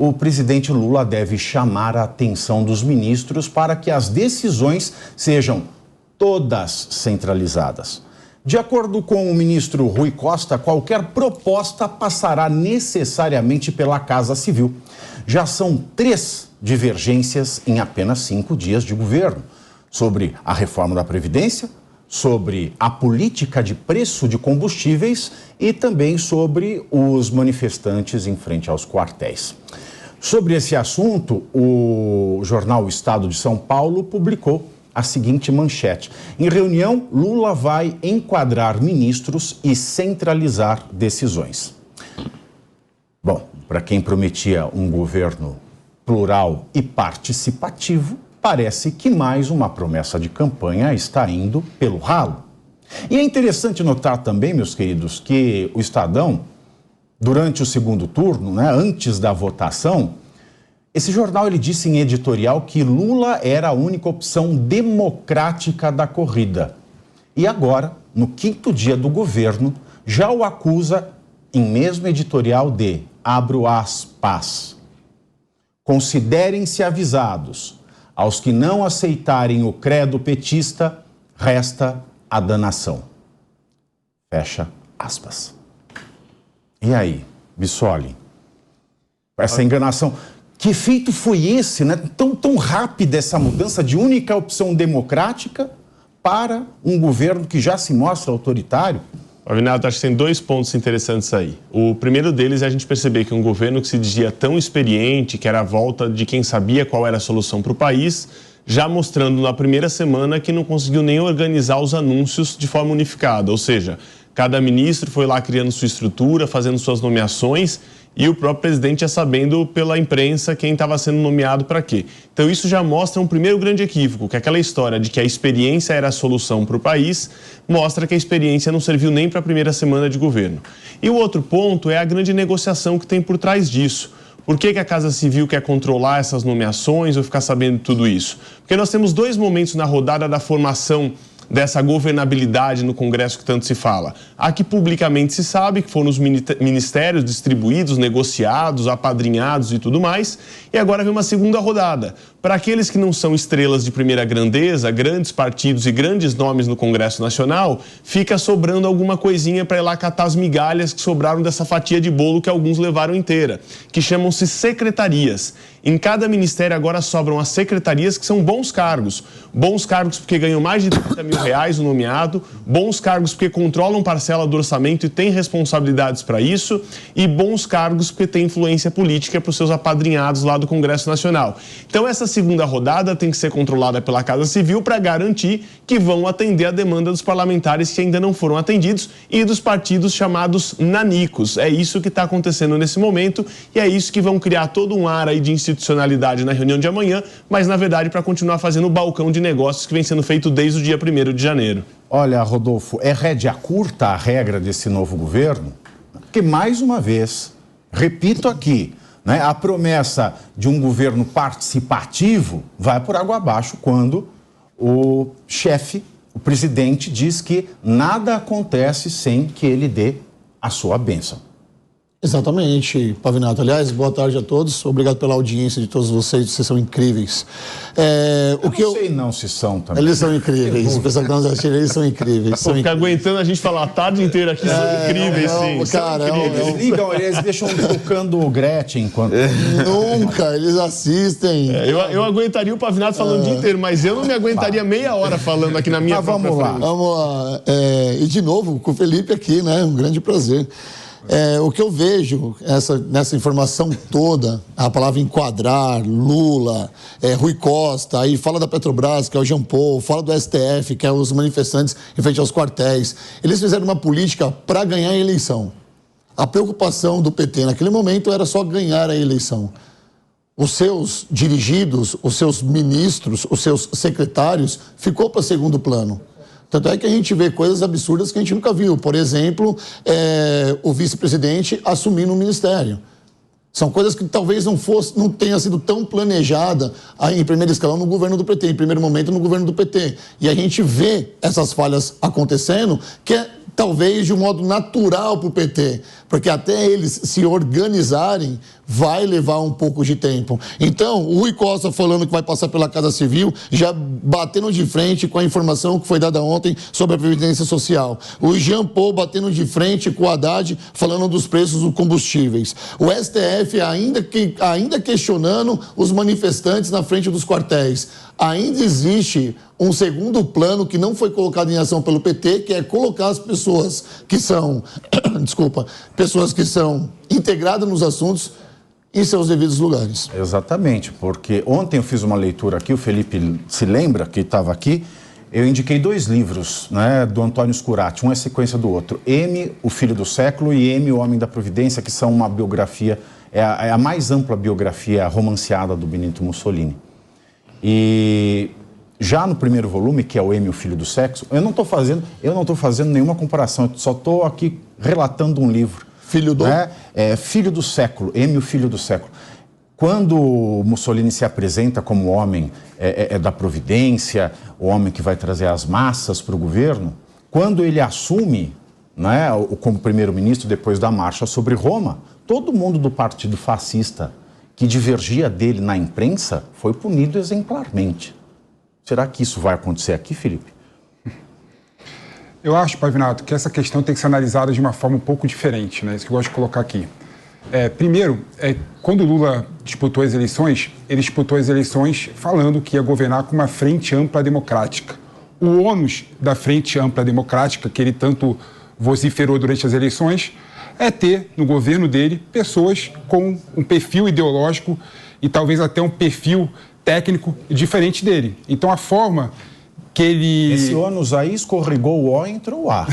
o presidente Lula deve chamar a atenção dos ministros para que as decisões sejam todas centralizadas. De acordo com o ministro Rui Costa, qualquer proposta passará necessariamente pela Casa Civil. Já são 3 divergências em apenas 5 dias de governo: sobre a reforma da Previdência, sobre a política de preço de combustíveis e também sobre os manifestantes em frente aos quartéis. Sobre esse assunto, o jornal Estado de São Paulo publicou a seguinte manchete: em reunião, Lula vai enquadrar ministros e centralizar decisões. Bom, para quem prometia um governo plural e participativo, parece que mais uma promessa de campanha está indo pelo ralo. E é interessante notar também, meus queridos, que o Estadão, durante o segundo turno, antes da votação, esse jornal ele disse em editorial que Lula era a única opção democrática da corrida. E agora, no 5º dia do governo, já o acusa, em mesmo editorial, de, abro aspas, considerem-se avisados, aos que não aceitarem o credo petista, resta a danação. Fecha aspas. E aí, Bissoli? Essa enganação, que feito foi esse, Tão rápida essa mudança de única opção democrática para um governo que já se mostra autoritário? Avinato, acho que tem 2 pontos interessantes aí. O primeiro deles é a gente perceber que um governo que se dizia tão experiente, que era a volta de quem sabia qual era a solução para o país, já mostrando na primeira semana que não conseguiu nem organizar os anúncios de forma unificada. Ou seja, cada ministro foi lá criando sua estrutura, fazendo suas nomeações, e o próprio presidente já sabendo pela imprensa quem estava sendo nomeado para quê. Então isso já mostra um primeiro grande equívoco, que aquela história de que a experiência era a solução para o país, mostra que a experiência não serviu nem para a primeira semana de governo. E o outro ponto é a grande negociação que tem por trás disso. Por que a Casa Civil quer controlar essas nomeações ou ficar sabendo de tudo isso? Porque nós temos 2 momentos na rodada da formação dessa governabilidade no Congresso que tanto se fala. A que publicamente se sabe, que foram os ministérios distribuídos, negociados, apadrinhados e tudo mais, e agora vem uma segunda rodada. Para aqueles que não são estrelas de primeira grandeza, grandes partidos e grandes nomes no Congresso Nacional, fica sobrando alguma coisinha para ir lá catar as migalhas que sobraram dessa fatia de bolo que alguns levaram inteira, que chamam-se secretarias. Em cada ministério agora sobram as secretarias, que são bons cargos porque ganham mais de R$30 mil o nomeado, bons cargos porque controlam parcela do orçamento e têm responsabilidades para isso, e bons cargos porque têm influência política para os seus apadrinhados lá do Congresso Nacional. Então essa segunda rodada tem que ser controlada pela Casa Civil para garantir que vão atender a demanda dos parlamentares que ainda não foram atendidos e dos partidos chamados nanicos. É isso que está acontecendo nesse momento e é isso que vão criar todo um ar aí de institucionalidade na reunião de amanhã, mas na verdade para continuar fazendo o balcão de negócios que vem sendo feito desde o dia 1º de janeiro. Olha, Rodolfo, é rédea curta a regra desse novo governo? Porque, mais uma vez, repito aqui, a promessa de um governo participativo vai por água abaixo quando o chefe, o presidente, diz que nada acontece sem que ele dê a sua bênção. Exatamente, Pavinato. Aliás, boa tarde a todos. Obrigado pela audiência de todos vocês são incríveis. Não sei não se são também. Eles são incríveis. O pessoal que nós assistimos, eles são incríveis. Ficar aguentando a gente falar a tarde inteira aqui, são incríveis, sim. Cara, eles ligam, eles deixam tocando o Gretchen enquanto... Nunca, eles assistem. Eu aguentaria o Pavinato falando o dia inteiro, mas eu não me aguentaria meia hora falando aqui na minha própria frente. Vamos lá. E de novo, com o Felipe aqui, um grande prazer. O que eu vejo nessa informação toda, a palavra enquadrar, Lula, Rui Costa, aí fala da Petrobras, que é o Jean Paul, fala do STF, que é os manifestantes em frente aos quartéis. Eles fizeram uma política para ganhar a eleição. A preocupação do PT naquele momento era só ganhar a eleição. Os seus dirigidos, os seus ministros, os seus secretários, ficou para segundo plano. Tanto é que a gente vê coisas absurdas que a gente nunca viu. Por exemplo, o vice-presidente assumindo o ministério. São coisas que talvez não tenha sido tão planejada em primeiro escalão no governo do PT, em primeiro momento no governo do PT. E a gente vê essas falhas acontecendo, que é talvez de um modo natural para o PT, porque até eles se organizarem, vai levar um pouco de tempo. Então, o Rui Costa falando que vai passar pela Casa Civil, já batendo de frente com a informação que foi dada ontem sobre a Previdência Social. O Jean Paul batendo de frente com o Haddad, falando dos preços dos combustíveis. O STF ainda questionando os manifestantes na frente dos quartéis. Ainda existe um segundo plano que não foi colocado em ação pelo PT, que é colocar as pessoas que são, pessoas que são integradas nos assuntos em seus devidos lugares. Exatamente, porque ontem eu fiz uma leitura aqui, o Felipe se lembra que estava aqui, eu indiquei 2 livros, né, do Antônio Scurati, um é sequência do outro, M, O Filho do Século, e M, O Homem da Providência, que são uma biografia, é a mais ampla biografia romanceada do Benito Mussolini. E já no primeiro volume, que é o M, O Filho do Sexo, eu não estou fazendo nenhuma comparação, eu só estou aqui relatando um livro. Filho do? Filho do Século, M, O Filho do Século. Quando Mussolini se apresenta como homem da providência, o homem que vai trazer as massas para o governo, quando ele assume, né, como primeiro-ministro depois da marcha sobre Roma, todo mundo do partido fascista que divergia dele na imprensa foi punido exemplarmente. Será que isso vai acontecer aqui, Felipe? Eu acho, Pavinato, que essa questão tem que ser analisada de uma forma um pouco diferente, né? Isso que eu gosto de colocar aqui. Primeiro, quando o Lula disputou as eleições, ele disputou as eleições falando que ia governar com uma frente ampla democrática. O ônus da frente ampla democrática, que ele tanto vociferou durante as eleições, é ter no governo dele pessoas com um perfil ideológico e talvez até um perfil técnico diferente dele. Então, a forma que ele... Esse ônus aí escorregou o O e entrou o A.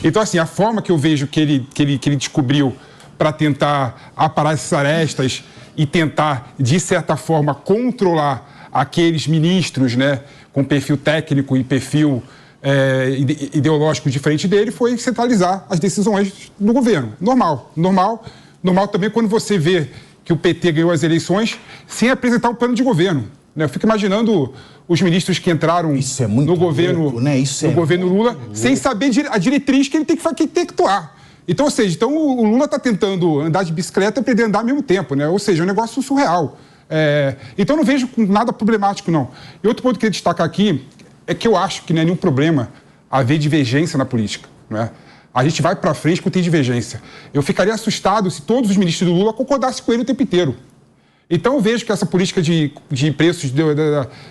Então, assim, a forma que eu vejo que ele descobriu para tentar aparar essas arestas e tentar, de certa forma, controlar aqueles ministros, né, com perfil técnico e perfil ideológico diferente dele, foi centralizar as decisões do governo. Normal também quando você vê que o PT ganhou as eleições sem apresentar um plano de governo. Eu fico imaginando os ministros que entraram no governo, louco, né? No governo Lula, sem saber a diretriz que ele tem que atuar. Então, ou seja, o Lula está tentando andar de bicicleta e aprender a andar ao mesmo tempo, né? Ou seja, é um negócio surreal. Então, não vejo nada problemático, não. E outro ponto que eu queria destacar aqui é que eu acho que não é nenhum problema haver divergência na política, né? A gente vai para frente quando tem divergência. Eu ficaria assustado se todos os ministros do Lula concordassem com ele o tempo inteiro. Então, eu vejo que essa política de preços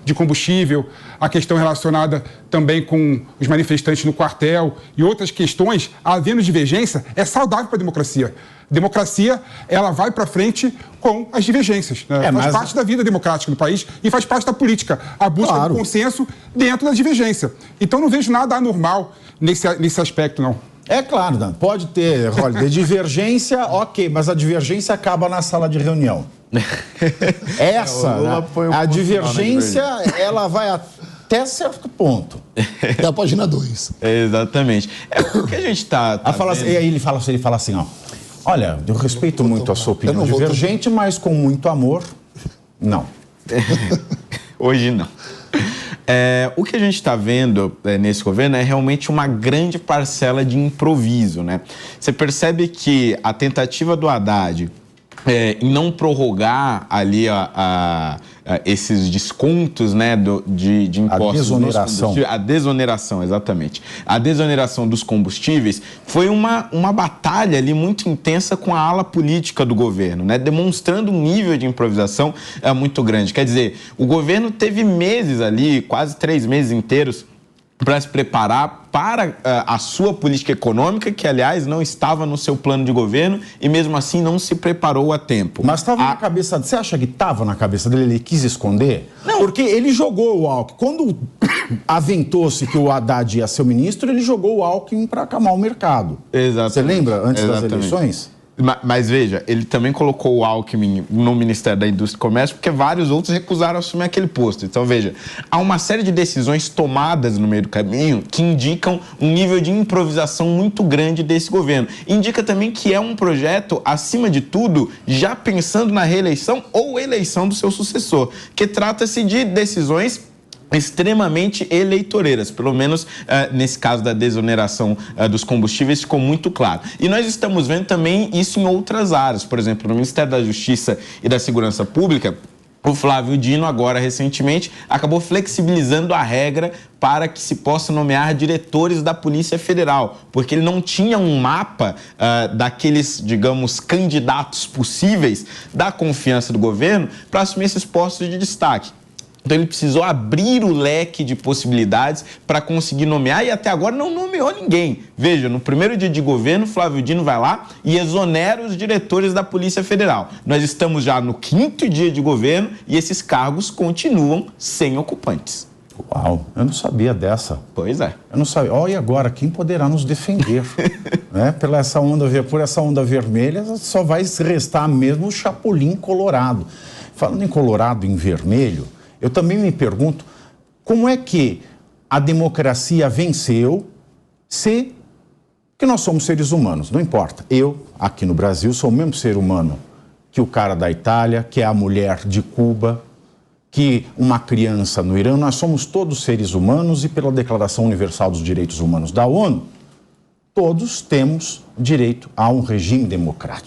de combustível, a questão relacionada também com os manifestantes no quartel e outras questões, havendo divergência, é saudável para a democracia. Democracia, ela vai para frente com as divergências, né? Faz parte da vida democrática do país e faz parte da política, a busca do consenso dentro da divergência. Então, não vejo nada anormal nesse aspecto, não. É claro, Dan, pode ter, olha, divergência, ok, mas a divergência acaba na sala de reunião. Essa, a divergência, ela vai até certo ponto. É a página 2. Exatamente. O que a gente está... E aí ele fala assim, ó, olha, eu respeito muito a sua opinião divergente, mas com muito amor, não. Hoje não. O que a gente está vendo nesse governo é realmente uma grande parcela de improviso, né? Você percebe que a tentativa do Haddad em não prorrogar ali esses descontos, né, de impostos. A desoneração, exatamente. A desoneração dos combustíveis foi uma batalha ali muito intensa com a ala política do governo, né, demonstrando um nível de improvisação muito grande. Quer dizer, o governo teve meses ali, quase 3 meses inteiros, para se preparar para a sua política econômica, que, aliás, não estava no seu plano de governo e, mesmo assim, não se preparou a tempo. Mas estava na cabeça... Você acha que estava na cabeça dele? Ele quis esconder? Não. Porque ele jogou o Alckmin. Quando aventou-se que o Haddad ia ser o ministro, ele jogou o Alckmin para acalmar o mercado. Exatamente. Você lembra, antes das eleições? Mas veja, ele também colocou o Alckmin no Ministério da Indústria e Comércio porque vários outros recusaram assumir aquele posto. Então, veja, há uma série de decisões tomadas no meio do caminho que indicam um nível de improvisação muito grande desse governo. Indica também que é um projeto, acima de tudo, já pensando na reeleição ou eleição do seu sucessor, que trata-se de decisões extremamente eleitoreiras, pelo menos nesse caso da desoneração dos combustíveis ficou muito claro. E nós estamos vendo também isso em outras áreas, por exemplo, no Ministério da Justiça e da Segurança Pública. O Flávio Dino, agora recentemente, acabou flexibilizando a regra para que se possa nomear diretores da Polícia Federal, porque ele não tinha um mapa daqueles, digamos, candidatos possíveis da confiança do governo para assumir esses postos de destaque. Então ele precisou abrir o leque de possibilidades para conseguir nomear e até agora não nomeou ninguém. Veja, no primeiro dia de governo, Flávio Dino vai lá e exonera os diretores da Polícia Federal. Nós estamos já no 5º dia de governo e esses cargos continuam sem ocupantes. Uau, eu não sabia dessa. Pois é. Eu não sabia. Olha, e agora, quem poderá nos defender? Por essa onda vermelha, só vai restar mesmo o Chapolin Colorado. Falando em Colorado, em vermelho, eu também me pergunto como é que a democracia venceu se que nós somos seres humanos, não importa. Eu, aqui no Brasil, sou o mesmo ser humano que o cara da Itália, que é a mulher de Cuba, que uma criança no Irã. Nós somos todos seres humanos e pela Declaração Universal dos Direitos Humanos da ONU, todos temos direito a um regime democrático.